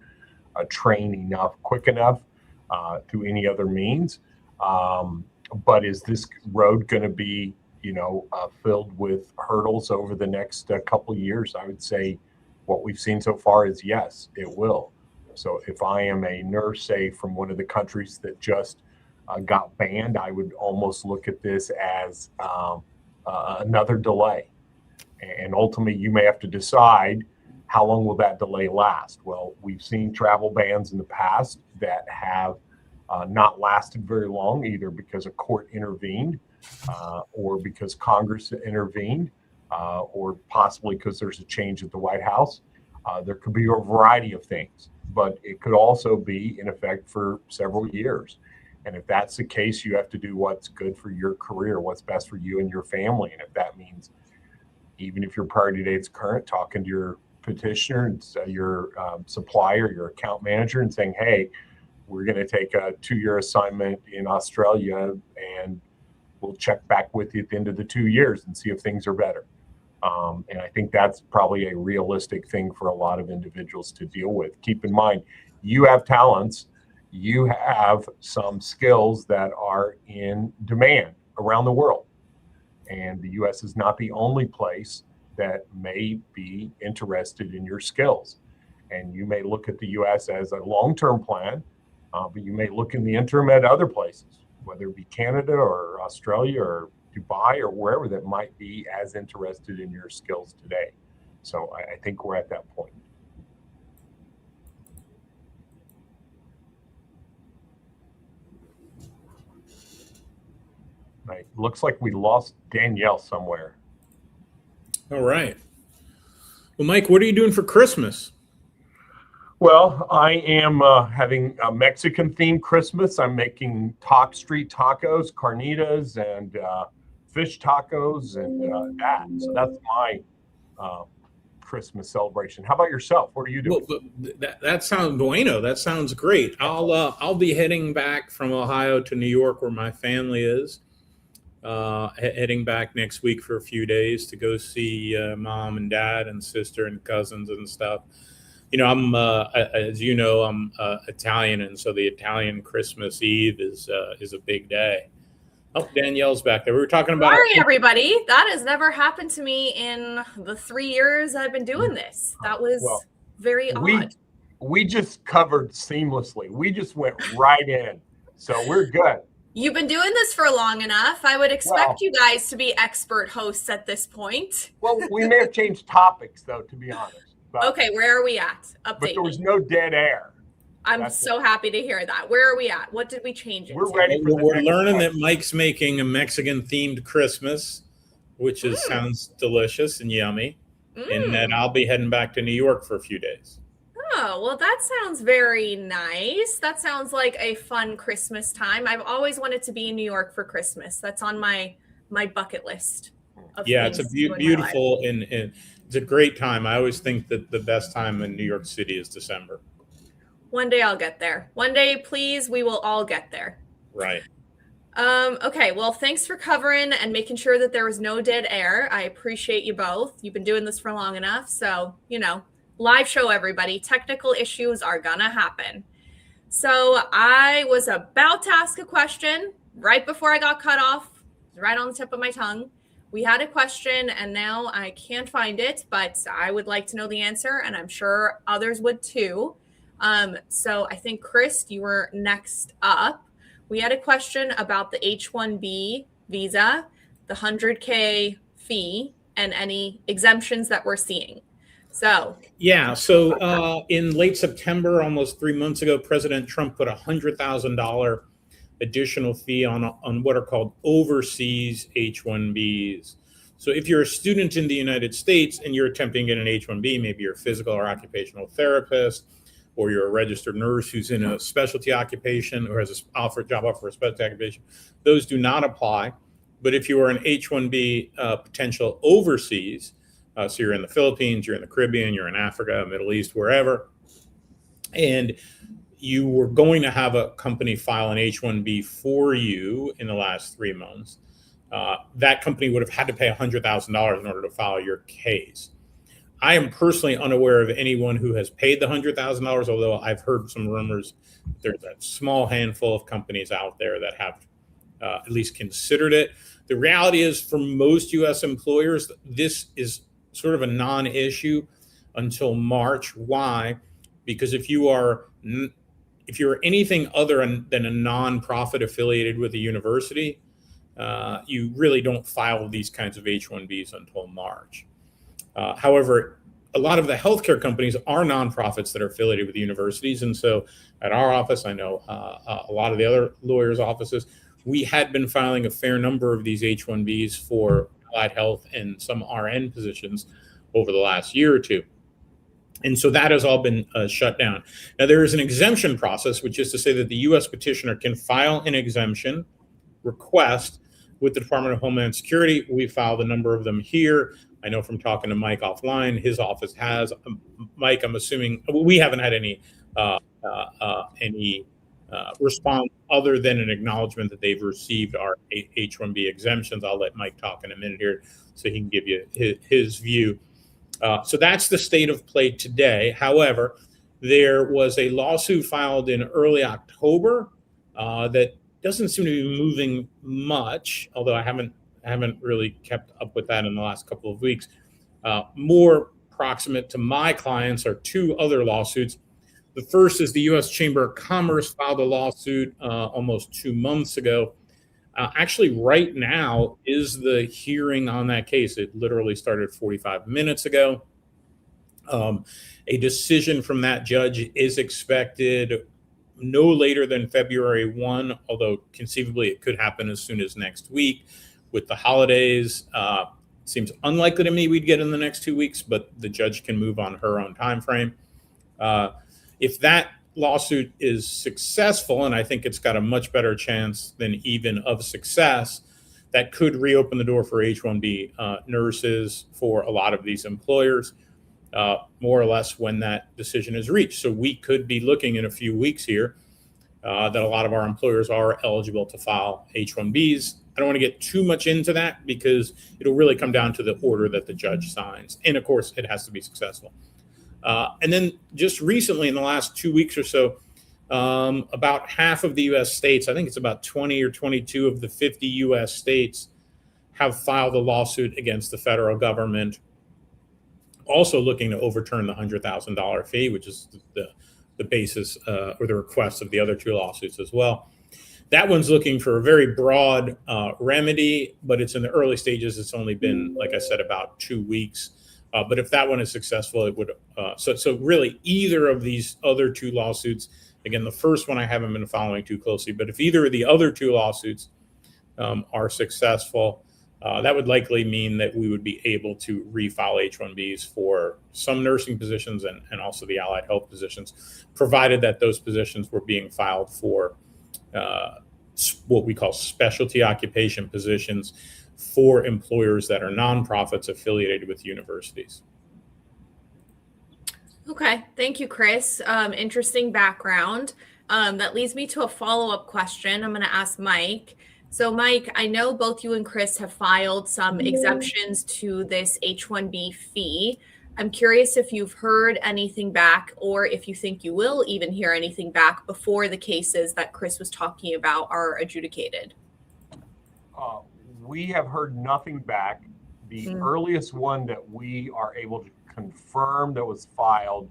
train enough quick enough through any other means. But is this road going to be, filled with hurdles over the next couple of years? I would say what we've seen so far is yes, it will. So if I am a nurse, say, from one of the countries that just got banned, I would almost look at this as another delay. And ultimately, you may have to decide how long will that delay last. Well, we've seen travel bans in the past that have not lasted very long, either because a court intervened or because Congress intervened or possibly because there's a change at the White House. There could be a variety of things, but it could also be in effect for several years. And if that's the case, you have to do what's good for your career, what's best for you and your family. And if that means, even if your priority date's current, talking to your petitioner, your supplier, your account manager, and saying, hey, we're going to take a 2-year assignment in Australia and we'll check back with you at the end of the 2 years and see if things are better. And I think that's probably a realistic thing for a lot of individuals to deal with. Keep in mind, you have talents, you have some skills that are in demand around the world. And the U.S. is not the only place that may be interested in your skills. And you may look at the U.S. as a long-term plan, but you may look in the interim at other places, whether it be Canada or Australia or Dubai or wherever that might be as interested in your skills today. So I think we're at that point. Right. Looks like we lost Danielle somewhere. All right. Well, Mike, what are you doing for Christmas? Well, I am having a Mexican-themed Christmas. I'm making top street tacos, carnitas, and fish tacos, and that. So that's my Christmas celebration. How about yourself? What are you doing? Well, that sounds bueno. That sounds great. I'll be heading back from Ohio to New York, where my family is. Heading back next week for a few days to go see mom and dad and sister and cousins and stuff. I'm as you know, I'm Italian, and so the Italian Christmas Eve is a big day. Oh, Danielle's back there. We were talking about. Sorry, everybody. That has never happened to me in the 3 years I've been doing this. That was very odd. We just covered seamlessly. We just went right in. So we're good. You've been doing this for long enough. I would expect you guys to be expert hosts at this point. Well, we may have changed topics, though, to be honest. But, okay, where are we at? Update but there was no dead air. I'm so happy to hear that. Where are we at? What did we change it We're to? ready for We're learning that Mike's making a Mexican-themed Christmas, which sounds delicious and yummy, and that I'll be heading back to New York for a few days. Oh, well, that sounds very nice. That sounds like a fun Christmas time. I've always wanted to be in New York for Christmas. That's on my bucket list. It's a beautiful and it's a great time. I always think that the best time in New York City is December. One day I'll get there. One day, please, we will all get there. Right. Okay, well, thanks for covering and making sure that there was no dead air. I appreciate you both. You've been doing this for long enough. So, live show, everybody. Technical issues are gonna happen. So I was about to ask a question right before I got cut off, right on the tip of my tongue. We had a question and now I can't find it, but I would like to know the answer and I'm sure others would too. So I think, Chris, you were next up. We had a question about the H-1B visa, the $100K fee, and any exemptions that we're seeing. So in late September, almost 3 months ago, President Trump put $100,000 additional fee on what are called overseas H-1Bs. So if you're a student in the United States and you're attempting to get an H-1B, maybe you're a physical or occupational therapist, or you're a registered nurse who's in a specialty occupation or has a job offer for a specialty occupation, those do not apply. But if you are an H-1B potential overseas, so you're in the Philippines, you're in the Caribbean, you're in Africa, Middle East, wherever, and you were going to have a company file an H-1B for you in the last 3 months, that company would have had to pay $100,000 in order to file your case. I am personally unaware of anyone who has paid the $100,000, although I've heard some rumors there's a small handful of companies out there that have at least considered it. The reality is, for most U.S. employers, this is sort of a non-issue until March. Why? Because if you're anything other than a nonprofit affiliated with a university, you really don't file these kinds of H-1Bs until March. However, a lot of the healthcare companies are nonprofits that are affiliated with universities. And so at our office, I know a lot of the other lawyers' offices, we had been filing a fair number of these H-1Bs for allied health and some RN positions over the last year or two. And so that has all been shut down. Now, there is an exemption process, which is to say that the U.S. petitioner can file an exemption request with the Department of Homeland Security. We filed a number of them here. I know from talking to Mike offline, his office has. Mike, I'm assuming we haven't had any response other than an acknowledgement that they've received our H-1B exemptions. I'll let Mike talk in a minute here so he can give you his view. So that's the state of play today. However, there was a lawsuit filed in early October that doesn't seem to be moving much, although I haven't really kept up with that in the last couple of weeks. More proximate to my clients are two other lawsuits. The first is the U.S. Chamber of Commerce filed a lawsuit almost 2 months ago. Actually, right now is the hearing on that case. It literally started 45 minutes ago. A decision from that judge is expected no later than February 1, although conceivably it could happen as soon as next week. With the holidays, seems unlikely to me we'd get in the next 2 weeks, but the judge can move on her own time frame. If that lawsuit is successful, and I think it's got a much better chance than even of success, that could reopen the door for H-1B nurses for a lot of these employers, more or less when that decision is reached. So we could be looking in a few weeks here that a lot of our employers are eligible to file H-1Bs. I don't want to get too much into that because it'll really come down to the order that the judge signs. And of course, it has to be successful. And then just recently, in the last 2 weeks or so, about half of the U.S. states, I think it's about 20 or 22 of the 50 U.S. states, have filed a lawsuit against the federal government, also looking to overturn the $100,000 fee, which is the basis or the request of the other two lawsuits as well. That one's looking for a very broad remedy, but it's in the early stages. It's only been, like I said, about 2 weeks. But if that one is successful, it would. So really, either of these other two lawsuits, again, the first one I haven't been following too closely, but if either of the other two lawsuits are successful, that would likely mean that we would be able to refile H-1Bs for some nursing positions and also the allied health positions, provided that those positions were being filed for what we call specialty occupation positions for employers that are nonprofits affiliated with universities. Okay, thank you, Chris. Interesting background. That leads me to a follow-up question I'm going to ask Mike. So, Mike, I know both you and Chris have filed some exemptions to this H-1B fee. I'm curious if you've heard anything back, or if you think you will even hear anything back before the cases that Chris was talking about are adjudicated. We have heard nothing back. The earliest one that we are able to confirm that was filed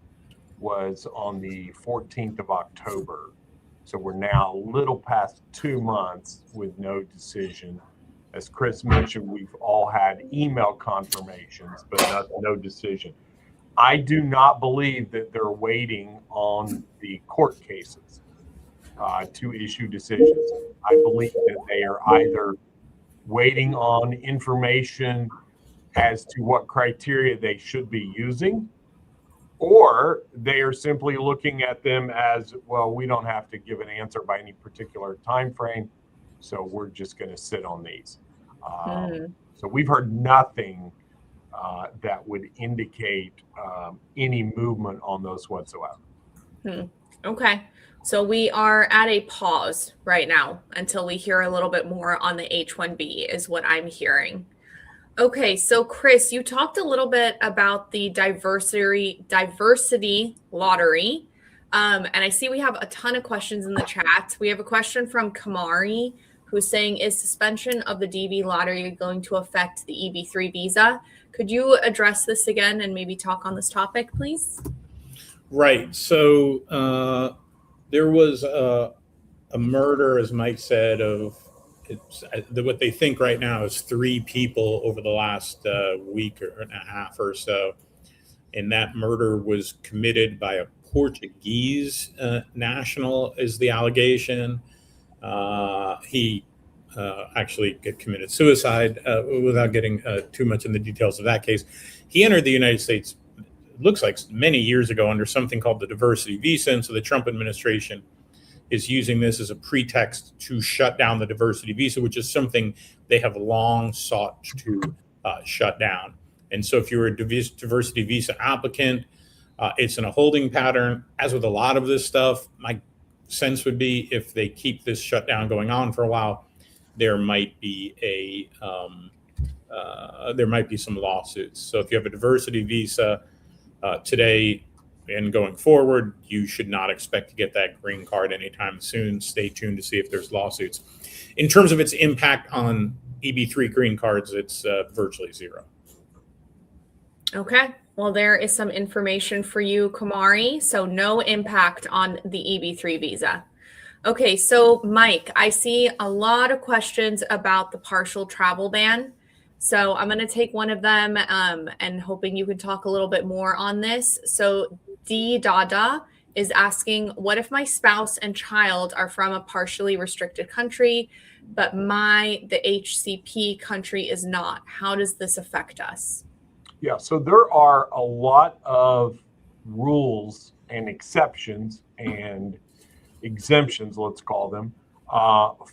was on the 14th of October. So we're now a little past 2 months with no decision. As Chris mentioned, we've all had email confirmations, but no decision. I do not believe that they're waiting on the court cases to issue decisions. I believe that they are either waiting on information as to what criteria they should be using, or they are simply looking at them as, well, we don't have to give an answer by any particular time frame, so we're just going to sit on these. So we've heard nothing that would indicate any movement on those whatsoever. Okay. So we are at a pause right now until we hear a little bit more on the H-1B is what I'm hearing. Okay, so Chris, you talked a little bit about the diversity lottery. And I see we have a ton of questions in the chat. We have a question from Kamari, who's saying, is suspension of the DV lottery going to affect the EB3 visa? Could you address this again and maybe talk on this topic, please? Right. So there was a murder, as Mike said, of what they think right now is 3 people over the last week and a half or so. And that murder was committed by a Portuguese national, is the allegation. He actually committed suicide without getting too much in the details of that case. He entered the United States, it looks like many years ago, under something called the diversity visa. And so the Trump administration is using this as a pretext to shut down the diversity visa, which is something they have long sought to shut down. And so if you're a diversity visa applicant, it's in a holding pattern. As with a lot of this stuff, my sense would be if they keep this shutdown going on for a while, there might be some lawsuits. So if you have a diversity visa today and going forward, you should not expect to get that green card anytime soon. Stay tuned to see if there's lawsuits. In terms of its impact on EB3 green cards, it's virtually zero. Okay. Well, there is some information for you, Kamari. So no impact on the EB3 visa. Okay. So Mike, I see a lot of questions about the partial travel ban. So I'm going to take one of them and hoping you can talk a little bit more on this. So D Dada is asking, what if my spouse and child are from a partially restricted country, but the HCP country is not? How does this affect us? Yeah, so there are a lot of rules and exceptions and exemptions, let's call them,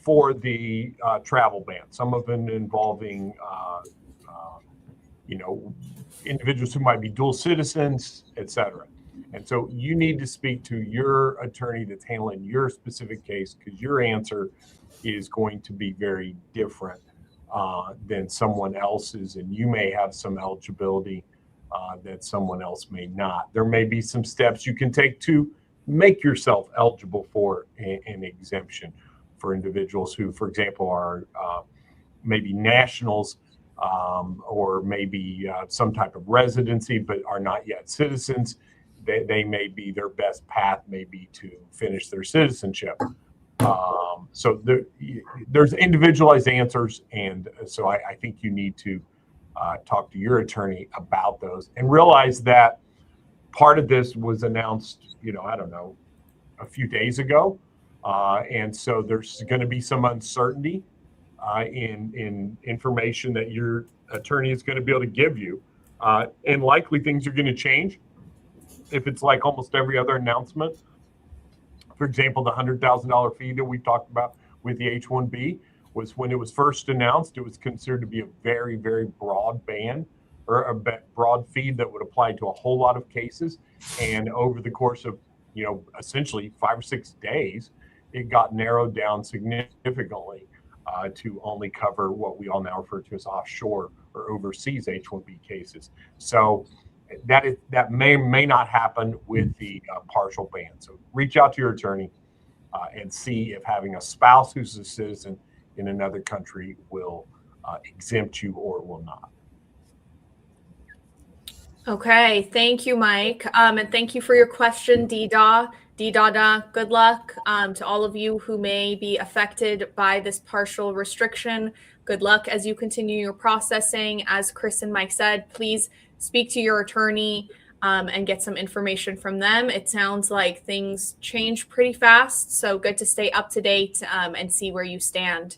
for the travel ban. Some of them involving, individuals who might be dual citizens, et cetera. And so you need to speak to your attorney that's handling your specific case, because your answer is going to be very different than someone else's, and you may have some eligibility that someone else may not. There may be some steps you can take to make yourself eligible for an exemption for individuals who, for example, are maybe nationals, or maybe some type of residency, but are not yet citizens. They may be, their best path may be to finish their citizenship. So there's individualized answers, and so I think you need to talk to your attorney about those, and realize that part of this was announced, I don't know, a few days ago, and so there's going to be some uncertainty in information that your attorney is going to be able to give you, and likely things are going to change. If it's like almost every other announcement, for example, the $100,000 fee that we talked about with the H-1B was, when it was first announced, it was considered to be a very, very broad ban, or a broad fee that would apply to a whole lot of cases. And over the course of, essentially 5 or 6 days, it got narrowed down significantly to only cover what we all now refer to as offshore or overseas H-1B cases. So that may not happen with the partial ban. So reach out to your attorney and see if having a spouse who's a citizen in another country will exempt you or will not. Okay, thank you, Mike. And thank you for your question, D-Dada. Good luck to all of you who may be affected by this partial restriction. Good luck as you continue your processing. As Chris and Mike said, please speak to your attorney and get some information from them. It sounds like things change pretty fast, so good to stay up to date and see where you stand.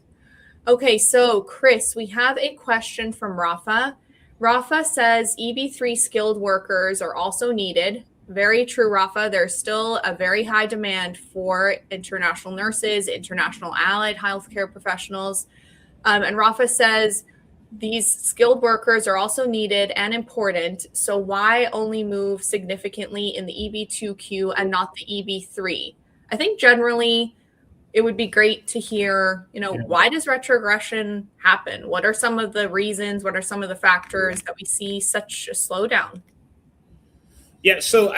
Okay, so Chris, we have a question from Rafa. Rafa says EB3 skilled workers are also needed. Very true, Rafa. There's still a very high demand for international nurses, international allied healthcare professionals. And Rafa says these skilled workers are also needed and important. So why only move significantly in the EB2Q and not the EB3? I think generally it would be great to hear, why does retrogression happen? What are some of the reasons? What are some of the factors that we see such a slowdown? Yeah, so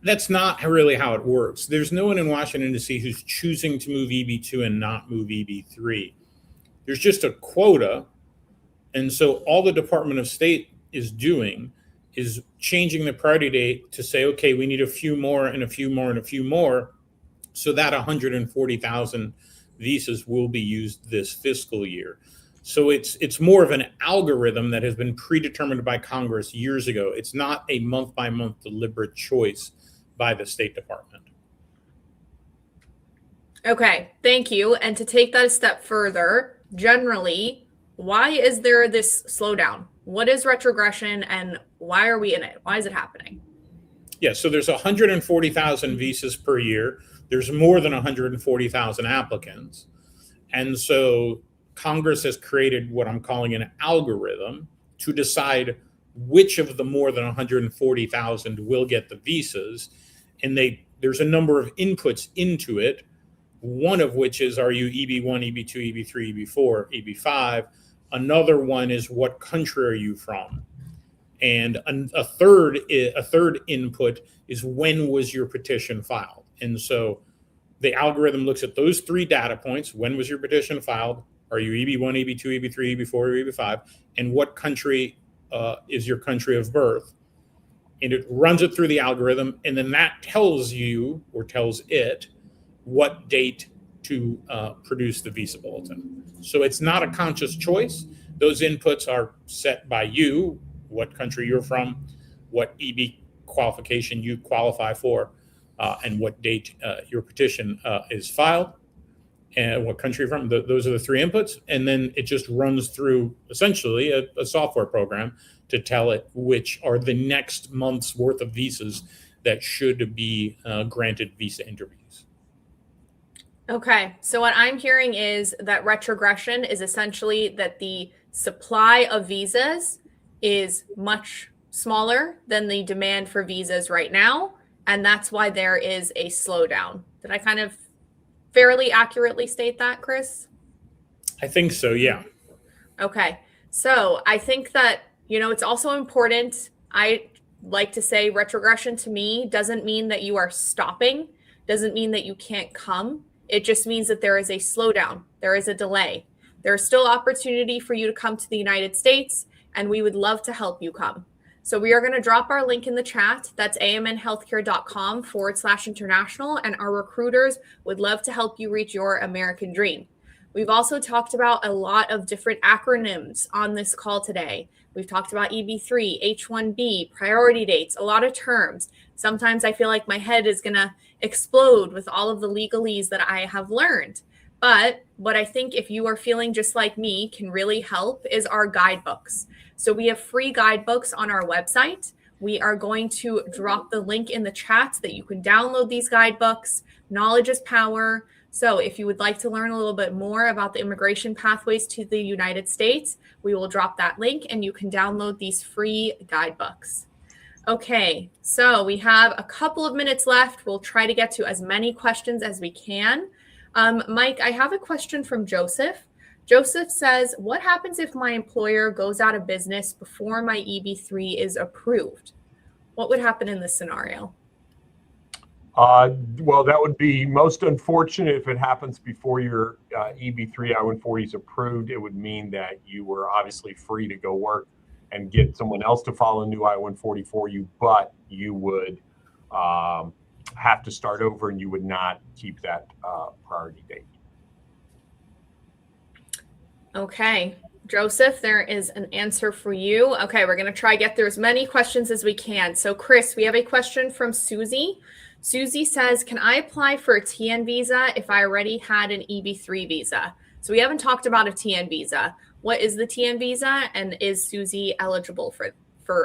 that's not really how it works. There's no one in Washington, D.C. who's choosing to move EB2 and not move EB3. There's just a quota. And so all the Department of State is doing is changing the priority date to say, okay, we need a few more and a few more and a few more, so that 140,000 visas will be used this fiscal year. So it's more of an algorithm that has been predetermined by Congress years ago. It's not a month-by-month deliberate choice by the State Department. Okay, thank you. And to take that a step further, generally, why is there this slowdown? What is retrogression and why are we in it? Why is it happening? Yeah, so there's 140,000 visas per year. There's more than 140,000 applicants. And so Congress has created what I'm calling an algorithm to decide which of the more than 140,000 will get the visas. And there's a number of inputs into it, one of which is, are you EB1, EB2, EB3, EB4, EB5? Another one is, what country are you from? And a third input is, when was your petition filed? And so the algorithm looks at those 3 data points. When was your petition filed? Are you EB1, EB2, EB3, EB4, or EB5? And what country is your country of birth? And it runs it through the algorithm. And then that tells you, or tells it, what date to produce the visa bulletin. So it's not a conscious choice. Those inputs are set by you, what country you're from, what EB qualification you qualify for, and what date your petition is filed, and what country you're from. Those are the 3 inputs. And then it just runs through essentially a software program to tell it which are the next month's worth of visas that should be granted visa interviews. Okay, so what I'm hearing is that retrogression is essentially that the supply of visas is much smaller than the demand for visas right now, and that's why there is a slowdown. Did I kind of fairly accurately state that, Chris? I think so, yeah. Okay, so I think that It's also important. I like to say retrogression to me doesn't mean that you are stopping, doesn't mean that you can't come. It just means that there is a slowdown, there is a delay. There is still opportunity for you to come to the United States, and we would love to help you come. So we are going to drop our link in the chat. That's amnhealthcare.com/international, and our recruiters would love to help you reach your American dream. We've also talked about a lot of different acronyms on this call today. We've talked about EB3, H-1B, priority dates, a lot of terms. Sometimes I feel like my head is going to explode with all of the legalese that I have learned. But what I think, if you are feeling just like me, can really help is our guidebooks. So we have free guidebooks on our website. We are going to drop the link in the chat so that you can download these guidebooks. Knowledge is power. So if you would like to learn a little bit more about the immigration pathways to the United States, we will drop that link and you can download these free guidebooks. Okay, so we have a couple of minutes left. We'll try to get to as many questions as we can. Mike, I have a question from Joseph. Joseph says, what happens if my employer goes out of business before my EB3 is approved? What would happen in this scenario? Well, that would be most unfortunate if it happens before your EB3 I-140 is approved. It would mean that you were obviously free to go work and get someone else to file a new I-140 for you, but you would have to start over and you would not keep that priority date. Okay, Joseph, there is an answer for you. Okay, we're going to try to get through as many questions as we can. So Chris, we have a question from Susie. Susie says, can I apply for a TN visa if I already had an EB3 visa? So we haven't talked about a TN visa. What is the TN visa, and is Susie eligible for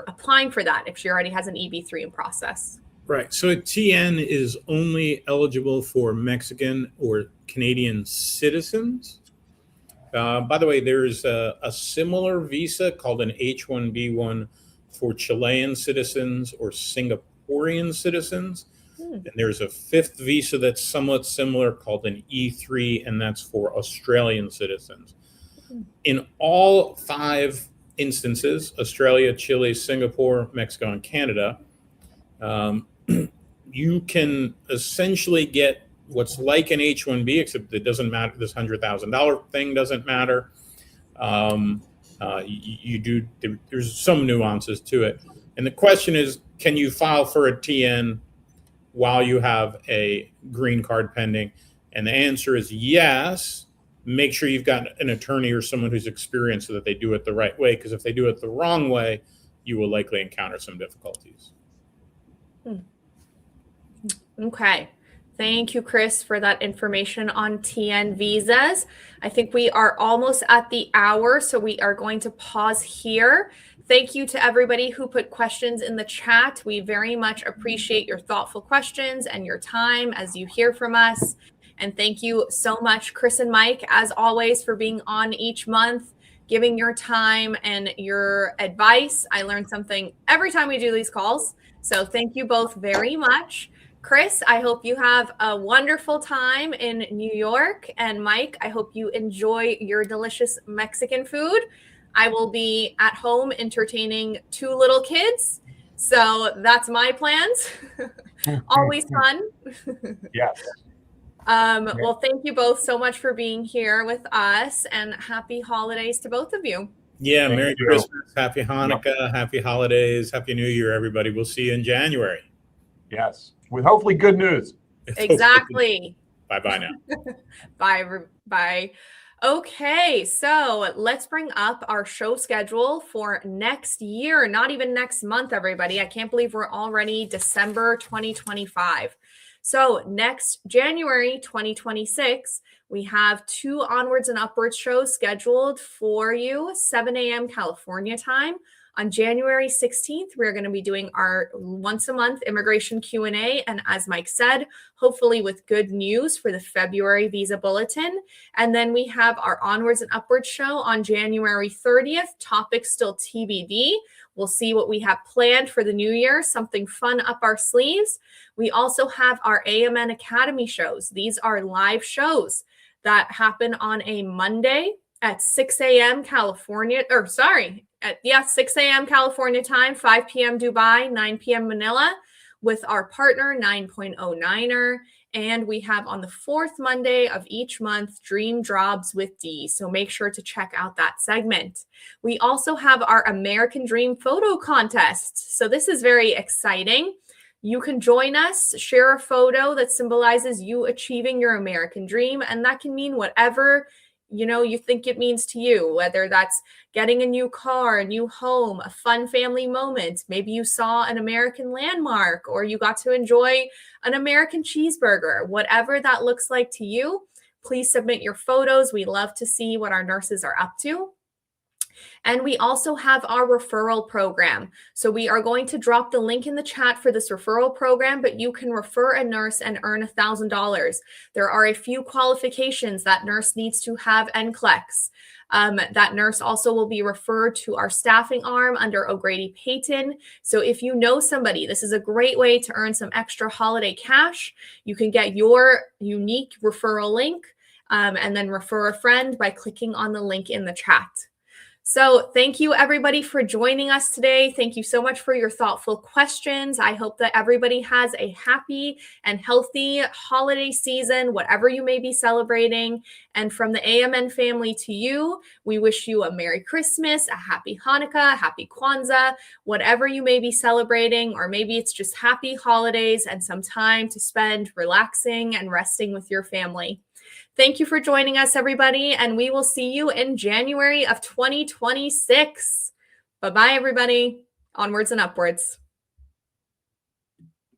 applying for that if she already has an EB3 in process? Right. So a TN is only eligible for Mexican or Canadian citizens. By the way, there's a similar visa called an H-1B1 for Chilean citizens or Singaporean citizens. And there's a fifth visa that's somewhat similar called an E3, and that's for Australian citizens. In all 5 instances, Australia, Chile, Singapore, Mexico, and Canada, you can essentially get what's like an H-1B, except it doesn't matter. This $100,000 thing doesn't matter. There's some nuances to it. And the question is, can you file for a TN while you have a green card pending? And the answer is yes. Make sure you've got an attorney or someone who's experienced so that they do it the right way, because if they do it the wrong way, you will likely encounter some difficulties. Okay. Thank you, Chris, for that information on TN visas. I think we are almost at the hour, so we are going to pause here. Thank you to everybody who put questions in the chat. We very much appreciate your thoughtful questions and your time as you hear from us. And thank you so much, Chris and Mike, as always, for being on each month, giving your time and your advice. I learn something every time we do these calls. So thank you both very much. Chris, I hope you have a wonderful time in New York. And Mike, I hope you enjoy your delicious Mexican food. I will be at home entertaining 2 little kids. So that's my plans. Always fun. Yes. Well, thank you both so much for being here with us, and happy holidays to both of you. Yeah, Merry Christmas, Happy Hanukkah, Happy Holidays, Happy New Year, everybody. We'll see you in January. Yes, with hopefully good news. Exactly. Bye-bye now. Bye. Okay, so let's bring up our show schedule for next year, not even next month, everybody. I can't believe we're already December 2025. So next January 2026, we have 2 Onwards and Upwards shows scheduled for you, 7 a.m. California time. On January 16th, we're going to be doing our once a month immigration Q&A. And as Mike said, hopefully with good news for the February visa bulletin. And then we have our Onwards and Upwards show on January 30th, topic still TBD. We'll see what we have planned for the new year, something fun up our sleeves. We also have our AMN Academy shows. These are live shows that happen on a Monday at 6 a.m. at 6 a.m. California time, 5 p.m. Dubai, 9 p.m. Manila, with our partner 9.09er. And we have on the fourth Monday of each month, Dream Jobs with D. So make sure to check out that segment. We also have our American Dream photo contest. So this is very exciting. You can join us, share a photo that symbolizes you achieving your American dream. And that can mean whatever you think it means to you, whether that's getting a new car, a new home, a fun family moment. Maybe you saw an American landmark, or you got to enjoy an American cheeseburger. Whatever that looks like to you, please submit your photos. We love to see what our nurses are up to. And we also have our referral program. So we are going to drop the link in the chat for this referral program, but you can refer a nurse and earn $1,000. There are a few qualifications that nurse needs to have NCLEX. That nurse also will be referred to our staffing arm under O'Grady-Payton. So if you know somebody, this is a great way to earn some extra holiday cash. You can get your unique referral link and then refer a friend by clicking on the link in the chat. So thank you, everybody, for joining us today. Thank you so much for your thoughtful questions. I hope that everybody has a happy and healthy holiday season, whatever you may be celebrating. And from the AMN family to you, we wish you a Merry Christmas, a Happy Hanukkah, Happy Kwanzaa, whatever you may be celebrating, or maybe it's just happy holidays and some time to spend relaxing and resting with your family. Thank you for joining us, everybody, and we will see you in January of 2026. Bye-bye, everybody. Onwards and upwards.